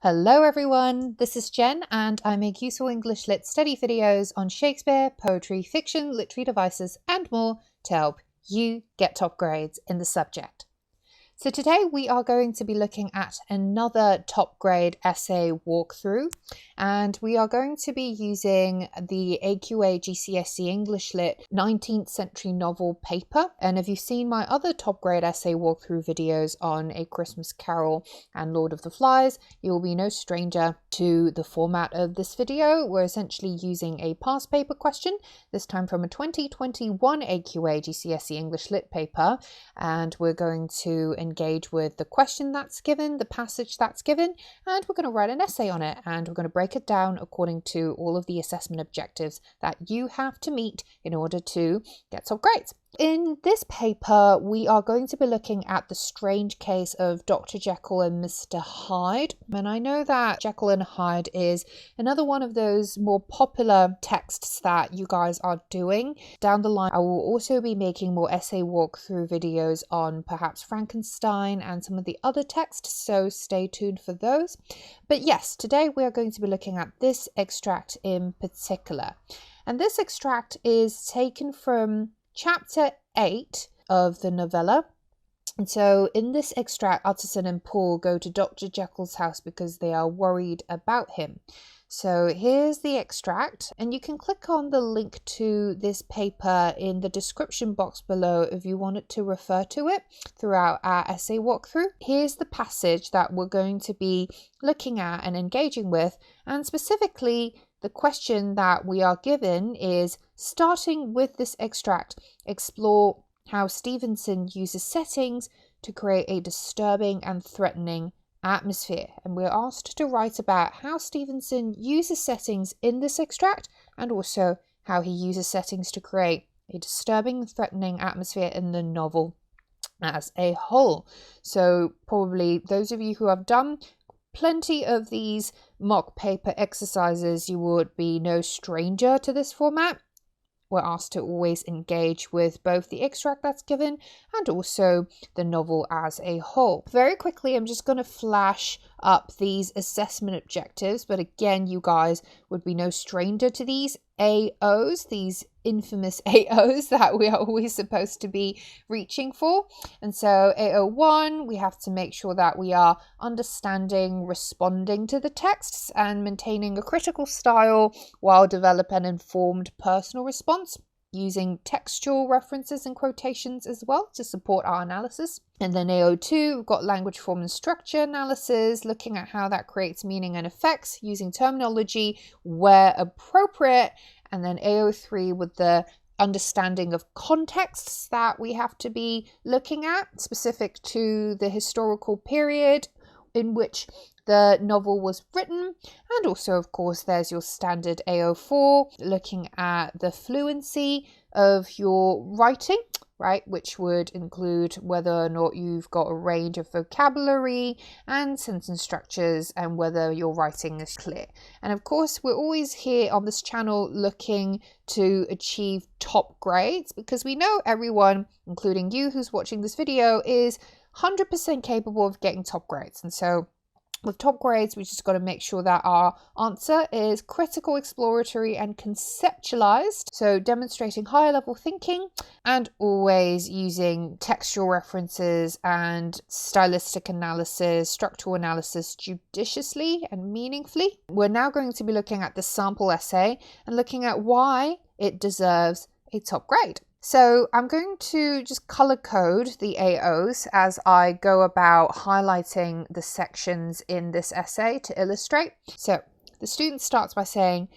Hello everyone, this is Jen and I make useful English Lit study videos on Shakespeare, poetry, fiction, literary devices and more to help you get top grades in the subject. So today we are going to be looking at another top grade essay walkthrough, and we are going to be using the AQA GCSE English Lit 19th century novel paper. And if you've seen my other top grade essay walkthrough videos on A Christmas Carol and Lord of the Flies, you will be no stranger to the format of this video. We're essentially using a past paper question, this time from a 2021 AQA GCSE English Lit paper, and we're going to engage with the question that's given, the passage that's given, and we're going to write an essay on it, and we're going to break it down according to all of the assessment objectives that you have to meet in order to get top grades. In this paper, we are going to be looking at the strange case of Dr. Jekyll and Mr. Hyde. And I know that Jekyll and Hyde is another one of those more popular texts that you guys are doing. Down the line, I will also be making more essay walkthrough videos on perhaps Frankenstein and some of the other texts, so stay tuned for those. But yes, today we are going to be looking at this extract in particular. And this extract is taken from Chapter 8 of the novella. And so in this extract, Utterson and Paul go to Dr. Jekyll's house because they are worried about him. So here's the extract, and you can click on the link to this paper in the description box below if you wanted to refer to it throughout our essay walkthrough. Here's the passage that we're going to be looking at and engaging with, and specifically the question that we are given is, starting with this extract, explore how Stevenson uses settings to create a disturbing and threatening atmosphere. And we're asked to write about how Stevenson uses settings in this extract and also how he uses settings to create a disturbing and threatening atmosphere in the novel as a whole. So probably those of you who have done plenty of these mock paper exercises, you would be no stranger to this format. We're asked to always engage with both the extract that's given and also the novel as a whole. Very quickly, I'm just going to flash up these assessment objectives, but again, you guys would be no stranger to these AOs, these infamous AOs that we are always supposed to be reaching for. And so AO1, we have to make sure that we are understanding, responding to the texts and maintaining a critical style while developing an informed personal response, using textual references and quotations as well to support our analysis. And then AO2, we've got language form and structure analysis, looking at how that creates meaning and effects, using terminology where appropriate. And then AO3 with the understanding of contexts that we have to be looking at, specific to the historical period in which the novel was written. And also, of course, there's your standard AO4, looking at the fluency of your writing, right, which would include whether or not you've got a range of vocabulary and sentence structures and whether your writing is clear. And of course, we're always here on this channel looking to achieve top grades, because we know everyone, including you who's watching this video, is 100% capable of getting top grades. And so with top grades, we just got to make sure that our answer is critical, exploratory, and conceptualized. So demonstrating higher level thinking and always using textual references and stylistic analysis, structural analysis judiciously and meaningfully. We're now going to be looking at the sample essay and looking at why it deserves a top grade. So I'm going to just color code the AOs as I go about highlighting the sections in this essay to illustrate. So the student starts by saying,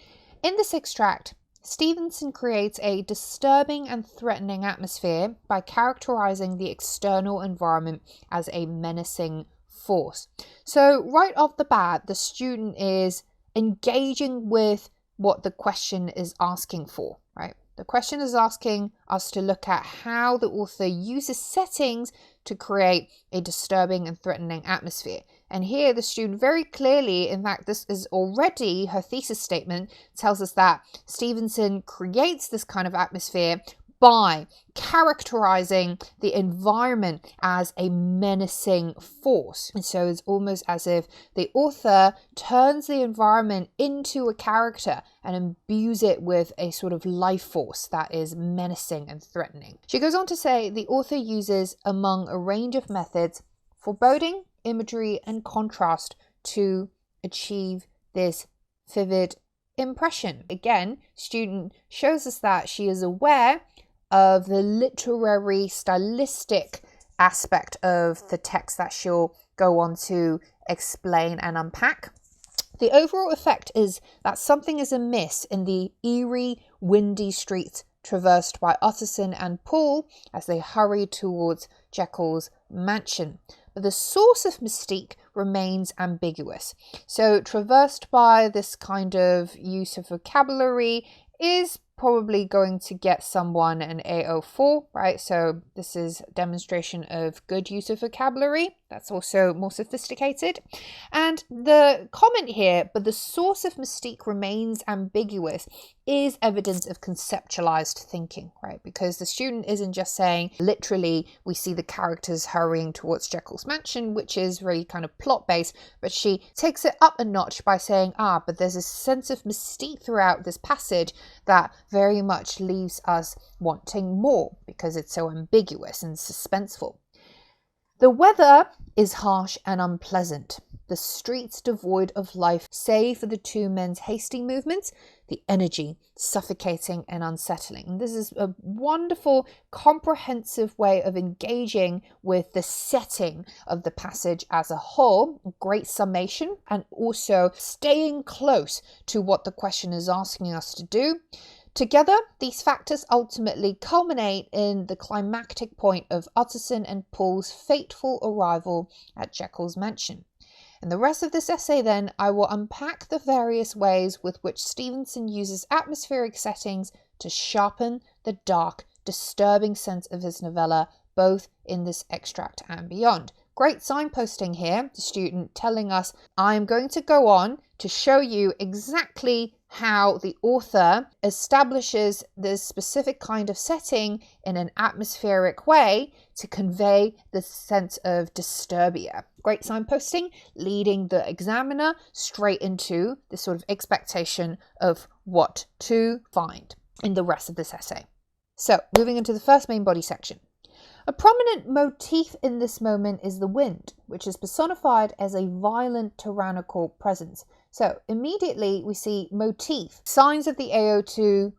in this extract, Stevenson creates a disturbing and threatening atmosphere by characterizing the external environment as a menacing force. So right off the bat, the student is engaging with what the question is asking for, right? The question is asking us to look at how the author uses settings to create a disturbing and threatening atmosphere. And here the student very clearly, in fact, this is already her thesis statement, tells us that Stevenson creates this kind of atmosphere by characterizing the environment as a menacing force. And so it's almost as if the author turns the environment into a character and imbues it with a sort of life force that is menacing and threatening. She goes on to say the author uses, among a range of methods, foreboding, imagery, and contrast to achieve this vivid impression. Again, student shows us that she is aware of the literary stylistic aspect of the text that she'll go on to explain and unpack. The overall effect is that something is amiss in the eerie, windy streets traversed by Utterson and Poole as they hurry towards Jekyll's mansion. But the source of mystique remains ambiguous. So traversed by this kind of use of vocabulary is probably going to get someone an A04, right? So this is demonstration of good use of vocabulary. That's also more sophisticated. And the comment here, but the source of mystique remains ambiguous, is evidence of conceptualized thinking, right? Because the student isn't just saying, literally, we see the characters hurrying towards Jekyll's mansion, which is really kind of plot-based, but she takes it up a notch by saying, but there's a sense of mystique throughout this passage that very much leaves us wanting more because it's so ambiguous and suspenseful. The weather is harsh and unpleasant. The streets devoid of life, save for the two men's hasty movements, the energy suffocating and unsettling. And this is a wonderful, comprehensive way of engaging with the setting of the passage as a whole. Great summation, and also staying close to what the question is asking us to do. Together, these factors ultimately culminate in the climactic point of Utterson and Poole's fateful arrival at Jekyll's mansion. In the rest of this essay, then, I will unpack the various ways with which Stevenson uses atmospheric settings to sharpen the dark, disturbing sense of his novella, both in this extract and beyond. Great signposting here, the student telling us, I'm going to go on to show you exactly how the author establishes this specific kind of setting in an atmospheric way to convey the sense of disturbia. Great signposting, leading the examiner straight into this sort of expectation of what to find in the rest of this essay. So, moving into the first main body section. A prominent motif in this moment is the wind, which is personified as a violent, tyrannical presence. So immediately we see motif, signs of the AO2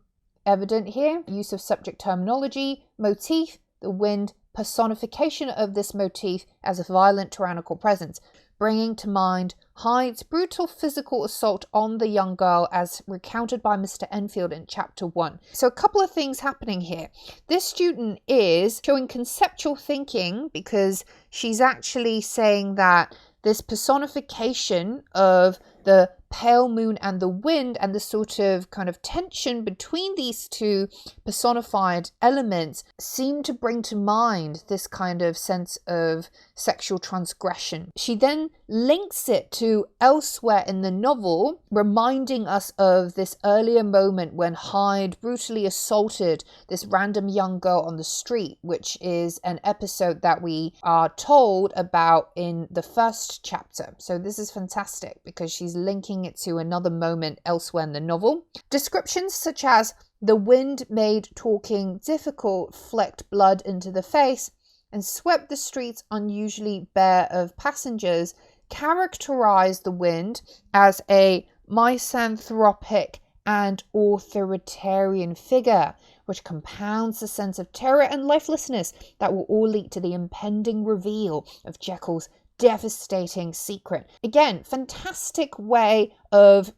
evident here, use of subject terminology, motif, the wind, personification of this motif as a violent, tyrannical presence, bringing to mind Hyde's brutal physical assault on the young girl as recounted by Mr. Enfield in chapter 1. So a couple of things happening here. This student is showing conceptual thinking because she's actually saying that this personification of the pale moon and the wind and the sort of kind of tension between these two personified elements seem to bring to mind this kind of sense of sexual transgression. She then links it to elsewhere in the novel, reminding us of this earlier moment when Hyde brutally assaulted this random young girl on the street, which is an episode that we are told about in the first chapter. So this is fantastic because she's linking it to another moment elsewhere in the novel. Descriptions such as the wind made talking difficult, flecked blood into the face, and swept the streets unusually bare of passengers characterize the wind as a misanthropic and authoritarian figure, which compounds the sense of terror and lifelessness that will all lead to the impending reveal of Jekyll's devastating secret. Again, fantastic way of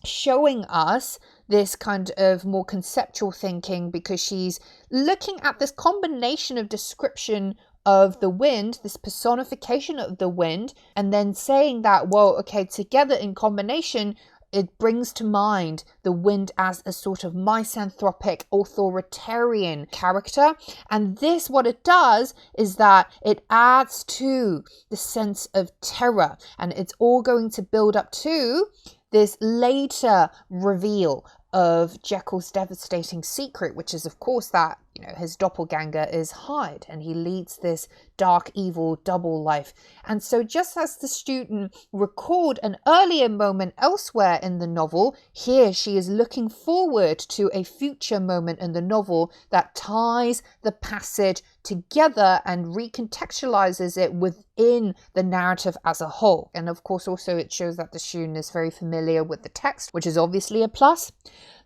showing us this kind of more conceptual thinking because she's looking at this combination of description of the wind, this personification of the wind, and then saying that, well, okay, together in combination, it brings to mind the wind as a sort of misanthropic, authoritarian character. And this, what it does is that it adds to the sense of terror. And it's all going to build up to this later reveal of Jekyll's devastating secret, which is, of course, that his doppelganger is Hyde, and he leads this dark, evil double life. And so just as the student recalled an earlier moment elsewhere in the novel, here she is looking forward to a future moment in the novel that ties the passage together and recontextualizes it within the narrative as a whole. And of course, also it shows that the student is very familiar with the text, which is obviously a plus.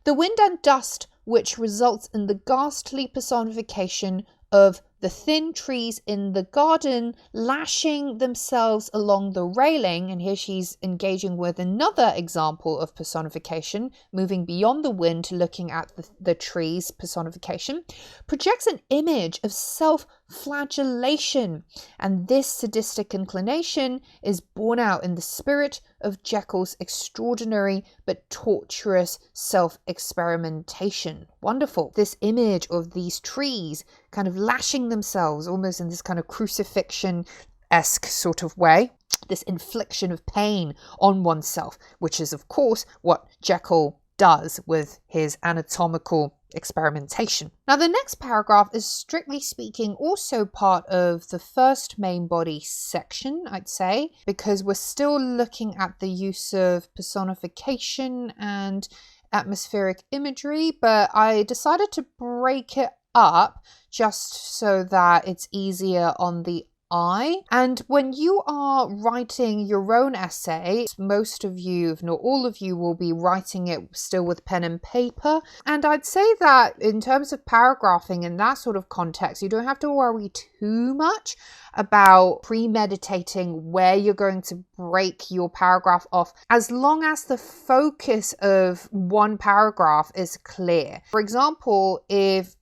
The wind and dust, which results in the ghastly personification of the thin trees in the garden lashing themselves along the railing, and here she's engaging with another example of personification, moving beyond the wind to looking at the trees personification, projects an image of self-flagellation, and this sadistic inclination is borne out in the spirit of Jekyll's extraordinary but torturous self-experimentation. Wonderful. This image of these trees kind of lashing themselves almost in this kind of crucifixion-esque sort of way, this infliction of pain on oneself, which is of course what Jekyll does with his anatomical experimentation. Now the next paragraph is strictly speaking also part of the first main body section, I'd say, because we're still looking at the use of personification and atmospheric imagery, but I decided to break it up just so that it's easier on the eye. And when you are writing your own essay, most of you, if not all of you, will be writing it still with pen and paper. And I'd say that in terms of paragraphing in that sort of context, you don't have to worry too much about premeditating where you're going to break your paragraph off, as long as the focus of one paragraph is clear. For example, if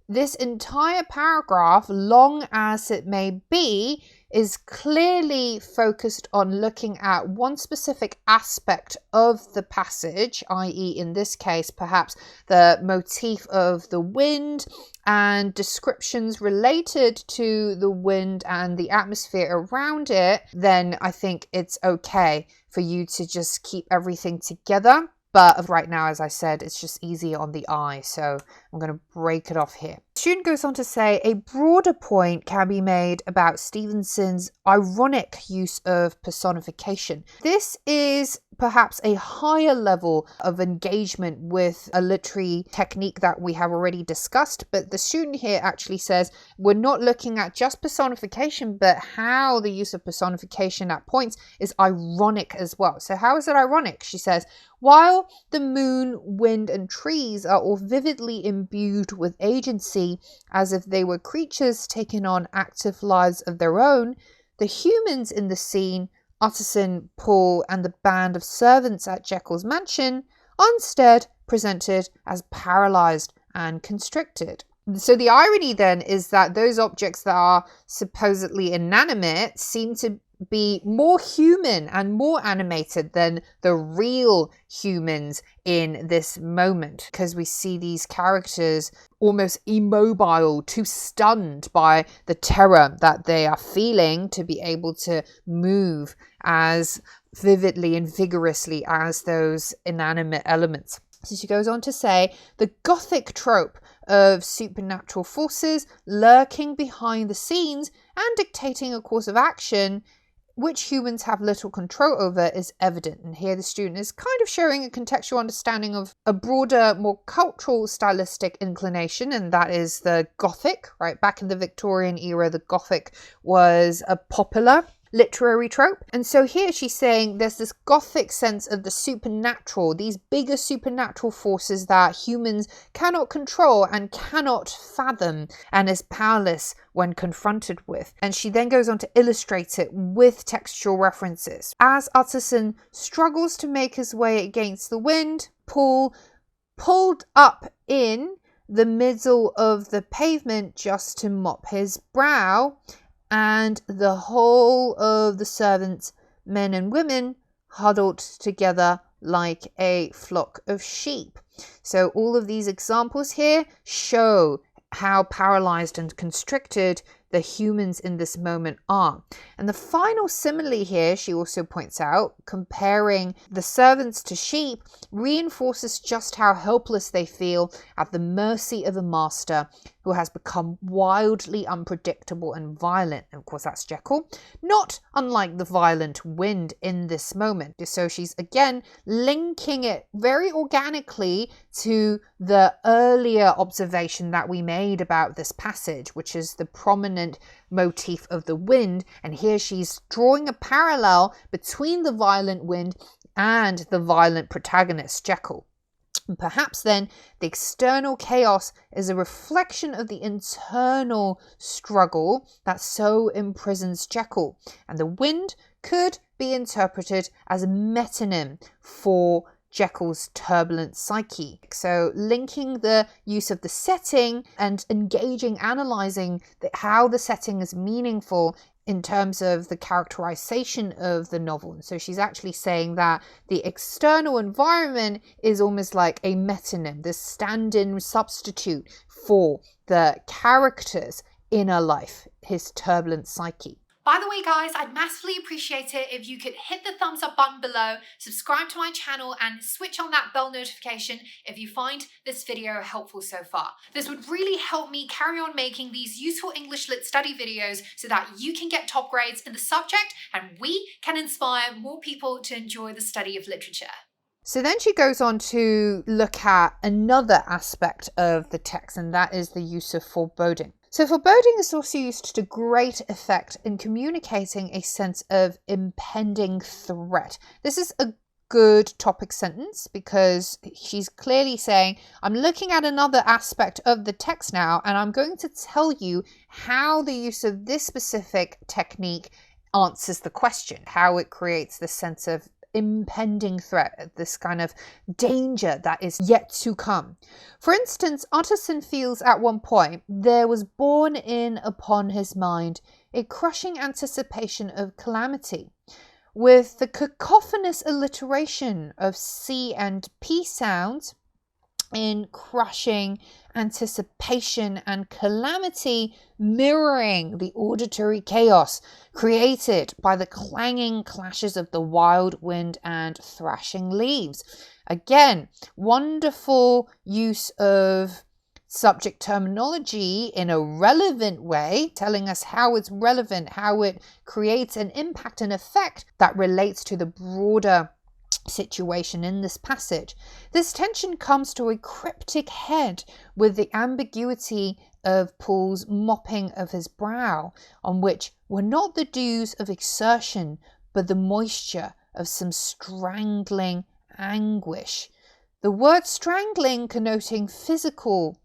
this entire paragraph, long as it may be, is clearly focused on looking at one specific aspect of the passage, i.e. in this case, perhaps the motif of the wind and descriptions related to the wind and the atmosphere around it, then I think it's okay for you to just keep everything together. But right now, as I said, it's just easier on the eye, so I'm going to break it off here. The student goes on to say, a broader point can be made about Stevenson's ironic use of personification. This is perhaps a higher level of engagement with a literary technique that we have already discussed, but the student here actually says we're not looking at just personification, but how the use of personification at points is ironic as well. So how is it ironic? She says, while the moon, wind, and trees are all vividly imbued with agency, as if they were creatures taking on active lives of their own, the humans in the scene, Utterson, Paul, and the band of servants at Jekyll's mansion, are instead presented as paralysed and constricted. So the irony then is that those objects that are supposedly inanimate seem to be more human and more animated than the real humans in this moment, because we see these characters almost immobile, too stunned by the terror that they are feeling to be able to move as vividly and vigorously as those inanimate elements. So she goes on to say, the Gothic trope of supernatural forces lurking behind the scenes and dictating a course of action which humans have little control over is evident. And here the student is kind of showing a contextual understanding of a broader, more cultural stylistic inclination, and that is the Gothic, right? Back in the Victorian era, the Gothic was a popular literary trope. And so here she's saying there's this Gothic sense of the supernatural, these bigger supernatural forces that humans cannot control and cannot fathom and is powerless when confronted with. And she then goes on to illustrate it with textual references. As Utterson struggles to make his way against the wind, Paul pulled up in the middle of the pavement just to mop his brow, and the whole of the servants, men and women, huddled together like a flock of sheep. So all of these examples here show how paralyzed and constricted the humans in this moment are. And the final simile here, she also points out, comparing the servants to sheep, reinforces just how helpless they feel at the mercy of a master who has become wildly unpredictable and violent. And of course, that's Jekyll, not unlike the violent wind in this moment. So she's again linking it very organically to the earlier observation that we made about this passage, which is the prominent motif of the wind. And here she's drawing a parallel between the violent wind and the violent protagonist, Jekyll. And perhaps then the external chaos is a reflection of the internal struggle that so imprisons Jekyll. And the wind could be interpreted as a metonym for Jekyll's turbulent psyche. So linking the use of the setting and engaging, analysing how the setting is meaningful in terms of the characterization of the novel. And so she's actually saying that the external environment is almost like a metonym, this stand-in substitute for the character's inner life, his turbulent psyche. By the way, guys, I'd massively appreciate it if you could hit the thumbs up button below, subscribe to my channel, and switch on that bell notification if you find this video helpful so far. This would really help me carry on making these useful English Lit study videos so that you can get top grades in the subject and we can inspire more people to enjoy the study of literature. So then she goes on to look at another aspect of the text, and that is the use of foreboding. So foreboding is also used to great effect in communicating a sense of impending threat. This is a good topic sentence because she's clearly saying, I'm looking at another aspect of the text now, and I'm going to tell you how the use of this specific technique answers the question, how it creates this sense of impending threat, this kind of danger that is yet to come. For instance, Utterson feels at one point there was borne in upon his mind a crushing anticipation of calamity, with the cacophonous alliteration of C and P sounds in crushing anticipation and calamity mirroring the auditory chaos created by the clanging clashes of the wild wind and thrashing leaves. Again, wonderful use of subject terminology in a relevant way, telling us how it's relevant, how it creates an impact and effect that relates to the broader situation in this passage. This tension comes to a cryptic head with the ambiguity of Paul's mopping of his brow, on which were not the dews of exertion, but the moisture of some strangling anguish. The word strangling connoting physical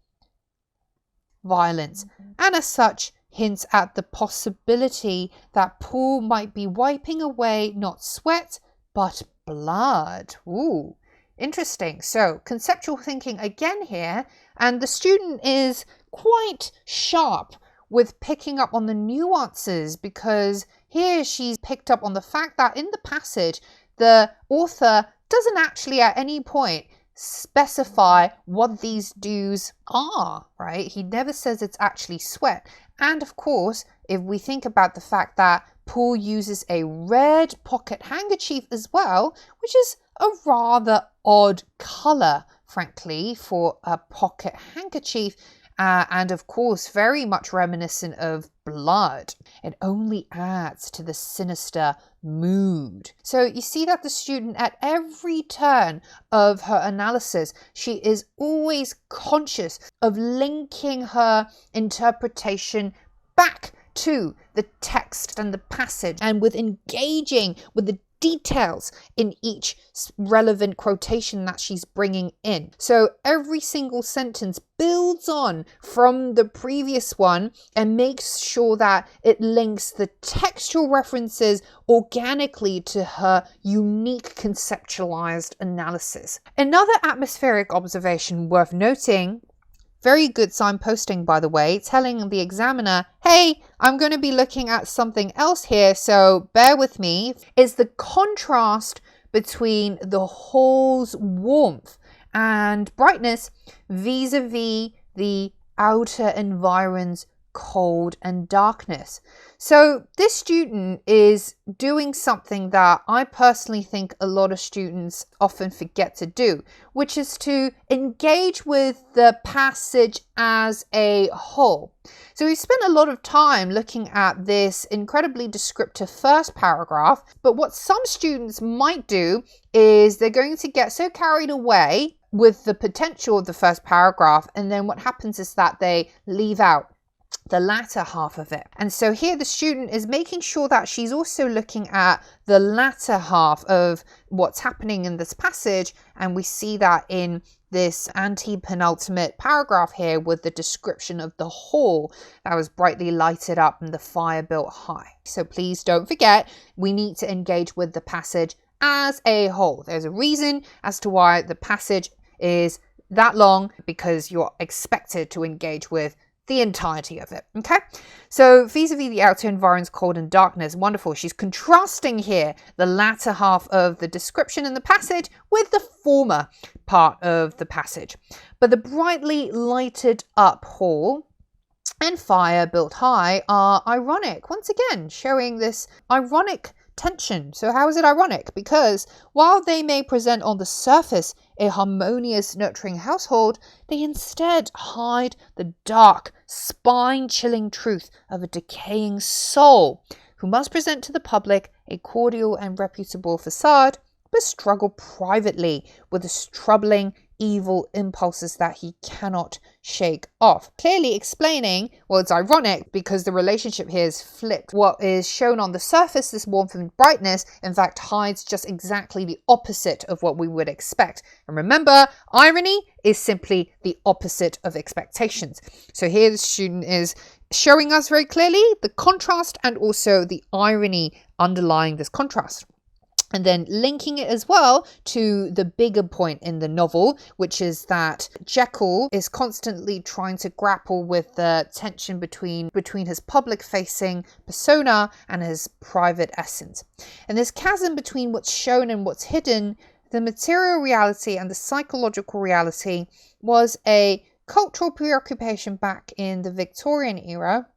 violence, and as such hints at the possibility that Paul might be wiping away not sweat, but blood. Ooh, interesting. So conceptual thinking again here, and the student is quite sharp with picking up on the nuances, because here she's picked up on the fact that in the passage the author doesn't actually at any point specify what these dews are, right? He never says it's actually sweat. And of course, if we think about the fact that Paul uses a red pocket handkerchief as well, which is a rather odd colour, frankly, for a pocket handkerchief, and of course very much reminiscent of blood. It only adds to the sinister mood. So you see that the student at every turn of her analysis, she is always conscious of linking her interpretation back to the text and the passage, and with engaging with the details in each relevant quotation that she's bringing in. So every single sentence builds on from the previous one and makes sure that it links the textual references organically to her unique conceptualized analysis. Another atmospheric observation worth noting, very good signposting, by the way, telling the examiner, hey, I'm going to be looking at something else here, so bear with me, is the contrast between the hall's warmth and brightness vis-a-vis the outer environ's cold and darkness. So this student is doing something that I personally think a lot of students often forget to do, which is to engage with the passage as a whole. So we've spent a lot of time looking at this incredibly descriptive first paragraph, but what some students might do is they're going to get so carried away with the potential of the first paragraph, and then what happens is that they leave out the latter half of it. And so here the student is making sure that she's also looking at the latter half of what's happening in this passage, and we see that in this anti-penultimate paragraph here with the description of the hall that was brightly lighted up and the fire built high. So please don't forget, we need to engage with the passage as a whole. There's a reason as to why the passage is that long, because you're expected to engage with the entirety of it. Okay, so vis-a-vis the outer environs, cold and darkness, wonderful. She's contrasting here the latter half of the description in the passage with the former part of the passage. But the brightly lighted up hall and fire built high are ironic, once again showing this ironic tension. So how is it ironic? Because while they may present on the surface a harmonious, nurturing household, they instead hide the dark, spine-chilling truth of a decaying soul who must present to the public a cordial and reputable facade, but struggle privately with the troubling evil impulses that he cannot shake off. Clearly explaining, well, it's ironic because the relationship here is flipped. What is shown on the surface, this warmth and brightness, in fact hides just exactly the opposite of what we would expect. And remember, irony is simply the opposite of expectations. So here the student is showing us very clearly the contrast and also the irony underlying this contrast. And then linking it as well to the bigger point in the novel, which is that Jekyll is constantly trying to grapple with the tension between his public-facing persona and his private essence. And this chasm between what's shown and what's hidden, the material reality and the psychological reality, was a cultural preoccupation back in the Victorian era,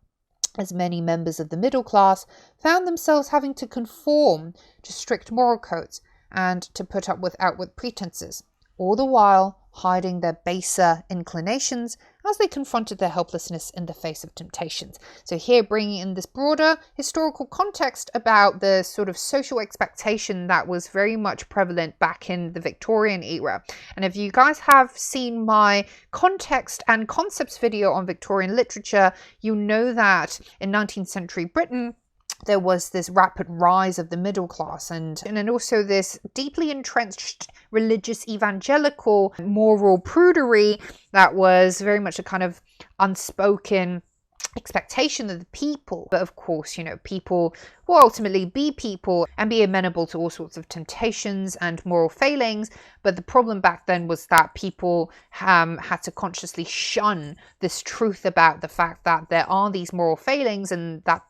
as many members of the middle class found themselves having to conform to strict moral codes and to put up with outward pretenses, all the while hiding their baser inclinations as they confronted their helplessness in the face of temptations. So here bringing in this broader historical context about the sort of social expectation that was very much prevalent back in the Victorian era. And if you guys have seen my context and concepts video on Victorian literature, you know that in 19th century Britain, there was this rapid rise of the middle class and also this deeply entrenched religious evangelical moral prudery that was very much a kind of unspoken expectation of the people. But of course, you know, people will ultimately be people and be amenable to all sorts of temptations and moral failings. But the problem back then was that people had to consciously shun this truth about the fact that there are these moral failings, and that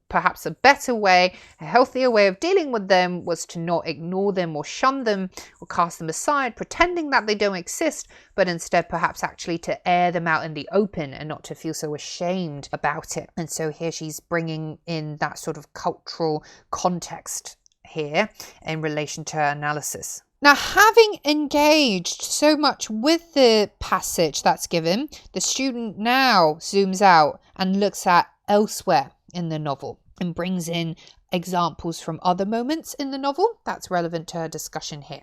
perhaps a better way, a healthier way of dealing with them was to not ignore them or shun them or cast them aside, pretending that they don't exist, but instead perhaps actually to air them out in the open and not to feel so ashamed about it. And so here she's bringing in that sort of cultural context here in relation to analysis. Now, having engaged so much with the passage that's given, the student now zooms out and looks at elsewhere in the novel and brings in examples from other moments in the novel that's relevant to her discussion here.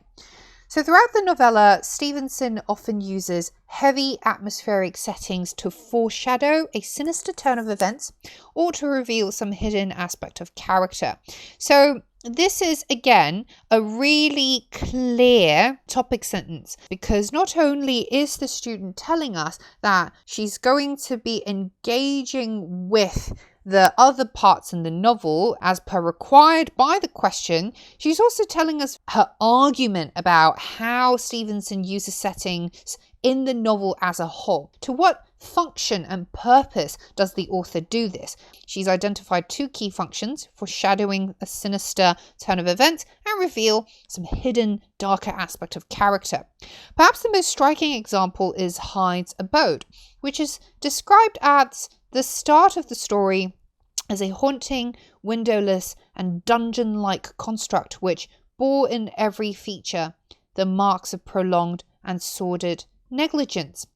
So throughout the novella, Stevenson often uses heavy atmospheric settings to foreshadow a sinister turn of events or to reveal some hidden aspect of character. So this is, again, a really clear topic sentence, because not only is the student telling us that she's going to be engaging with the other parts in the novel as per required by the question, she's also telling us her argument about how Stevenson uses settings in the novel as a whole. To what function and purpose does the author do this? She's identified two key functions: foreshadowing a sinister turn of events and reveal some hidden, darker aspect of character. Perhaps the most striking example is Hyde's abode, which is described as The start of the story is a haunting, windowless, and dungeon-like construct which bore in every feature the marks of prolonged and sordid negligence.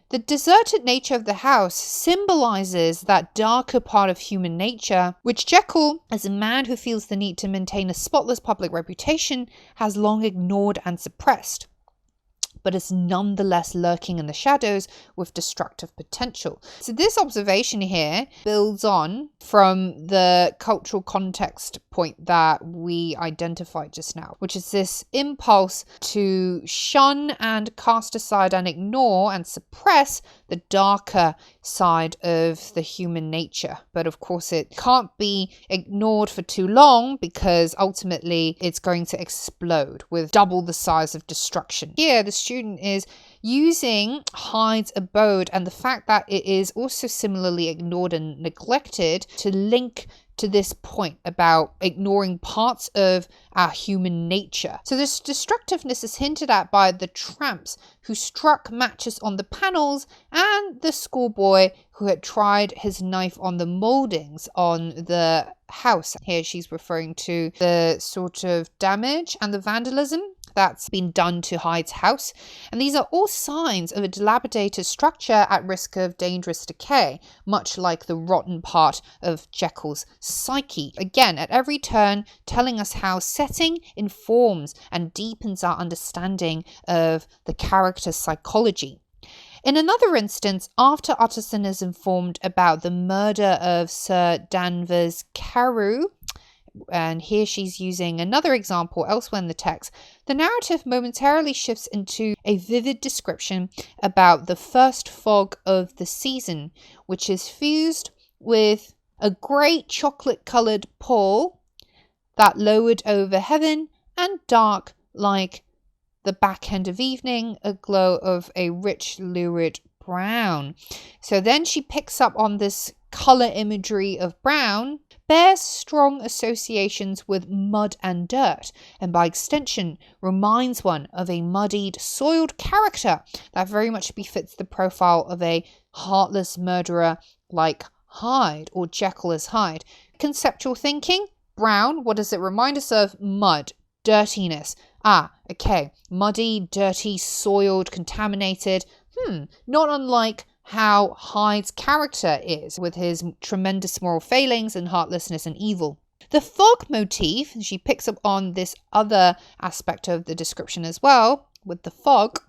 The deserted nature of the house symbolizes that darker part of human nature, which Jekyll, as a man who feels the need to maintain a spotless public reputation, has long ignored and suppressed, but is nonetheless lurking in the shadows with destructive potential. So this observation here builds on from the cultural context point that we identified just now, which is this impulse to shun and cast aside and ignore and suppress the darker side of the human nature. But of course it can't be ignored for too long, because ultimately it's going to explode with double the size of destruction. Here the student is using Hyde's abode and the fact that it is also similarly ignored and neglected to link to this point about ignoring parts of our human nature. So this destructiveness is hinted at by the tramps who struck matches on the panels and the schoolboy who had tried his knife on the mouldings on the house. Here she's referring to the sort of damage and the vandalism that's been done to Hyde's house. And these are all signs of a dilapidated structure at risk of dangerous decay, much like the rotten part of Jekyll's psyche. Again, at every turn, telling us how setting informs and deepens our understanding of the character's psychology. In another instance, after Utterson is informed about the murder of Sir Danvers Carew, and here she's using another example elsewhere in the text, the narrative momentarily shifts into a vivid description about the first fog of the season, which is fused with a great chocolate-coloured pall that lowered over heaven and dark like the back end of evening, a glow of a rich lurid brown. So then she picks up on this colour imagery of brown, bears strong associations with mud and dirt, and by extension reminds one of a muddied, soiled character that very much befits the profile of a heartless murderer like Hyde, or Jekyll as Hyde. Conceptual thinking, brown, what does it remind us of? Mud, dirtiness. Okay, muddy, dirty, soiled, contaminated. Not unlike how Hyde's character is, with his tremendous moral failings and heartlessness and evil. The fog motif, she picks up on this other aspect of the description as well, with the fog,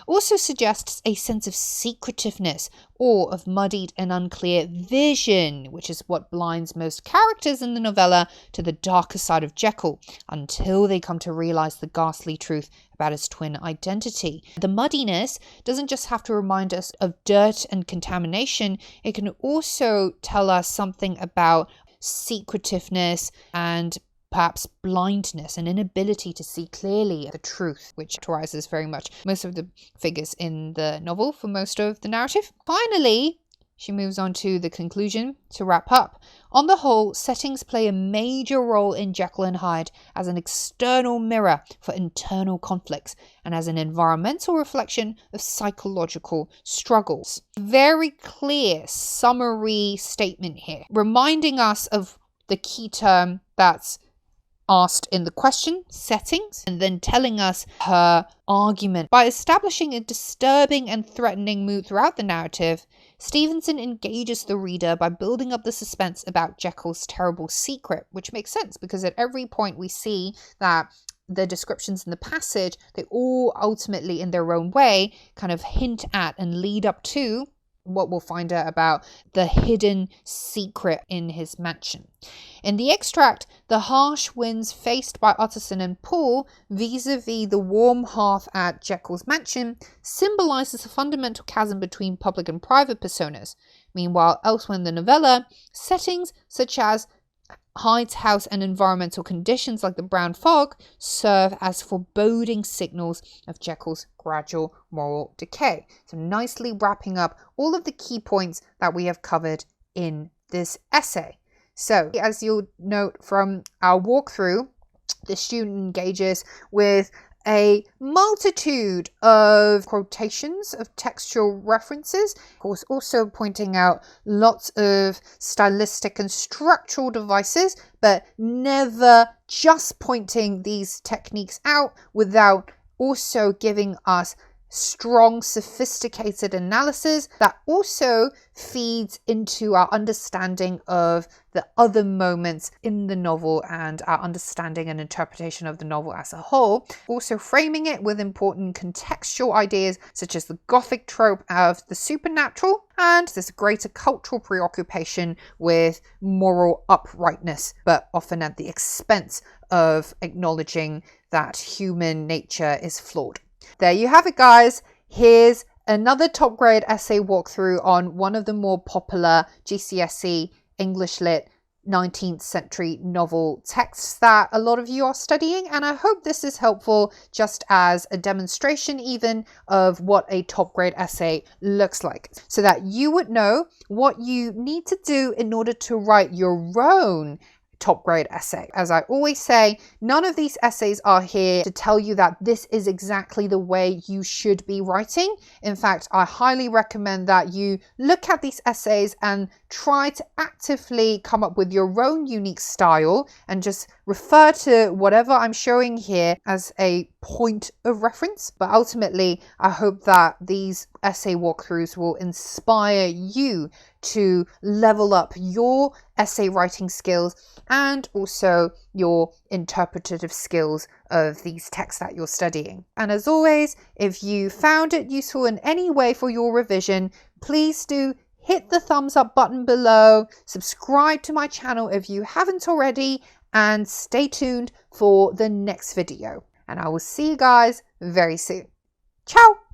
also suggests a sense of secretiveness or of muddied and unclear vision, which is what blinds most characters in the novella to the darker side of Jekyll until they come to realize the ghastly truth about his twin identity. The muddiness doesn't just have to remind us of dirt and contamination, it can also tell us something about secretiveness and perhaps blindness, an inability to see clearly the truth, which characterizes very much most of the figures in the novel for most of the narrative. Finally, she moves on to the conclusion to wrap up. On the whole, settings play a major role in Jekyll and Hyde as an external mirror for internal conflicts and as an environmental reflection of psychological struggles. Very clear summary statement here, reminding us of the key term that's asked in the question, settings, and then telling us her argument. By establishing a disturbing and threatening mood throughout the narrative, Stevenson engages the reader by building up the suspense about Jekyll's terrible secret, which makes sense because at every point we see that the descriptions in the passage, they all ultimately in their own way kind of hint at and lead up to what we'll find out about the hidden secret in his mansion. In the extract, the harsh winds faced by Utterson and Poole vis-a-vis the warm hearth at Jekyll's mansion symbolizes a fundamental chasm between public and private personas. Meanwhile, elsewhere in the novella, settings such as Hyde's house and environmental conditions like the brown fog serve as foreboding signals of Jekyll's gradual moral decay. So nicely wrapping up all of the key points that we have covered in this essay. So as you'll note from our walkthrough, the student engages with a multitude of quotations of textual references. Of course, also pointing out lots of stylistic and structural devices, but never just pointing these techniques out without also giving us strong, sophisticated analysis that also feeds into our understanding of the other moments in the novel and our understanding and interpretation of the novel as a whole. Also framing it with important contextual ideas such as the Gothic trope of the supernatural and this greater cultural preoccupation with moral uprightness, but often at the expense of acknowledging that human nature is flawed. There you have it, guys. Here's another top grade essay walkthrough on one of the more popular GCSE English Lit 19th century novel texts that a lot of you are studying, and I hope this is helpful just as a demonstration even of what a top grade essay looks like, so that you would know what you need to do in order to write your own top grade essay. As I always say, none of these essays are here to tell you that this is exactly the way you should be writing. In fact, I highly recommend that you look at these essays and try to actively come up with your own unique style and just refer to whatever I'm showing here as a point of reference. But ultimately, I hope that these essay walkthroughs will inspire you to level up your essay writing skills and also your interpretative skills of these texts that you're studying. And as always, if you found it useful in any way for your revision, please do hit the thumbs up button below, subscribe to my channel if you haven't already, and stay tuned for the next video. And I will see you guys very soon. Ciao!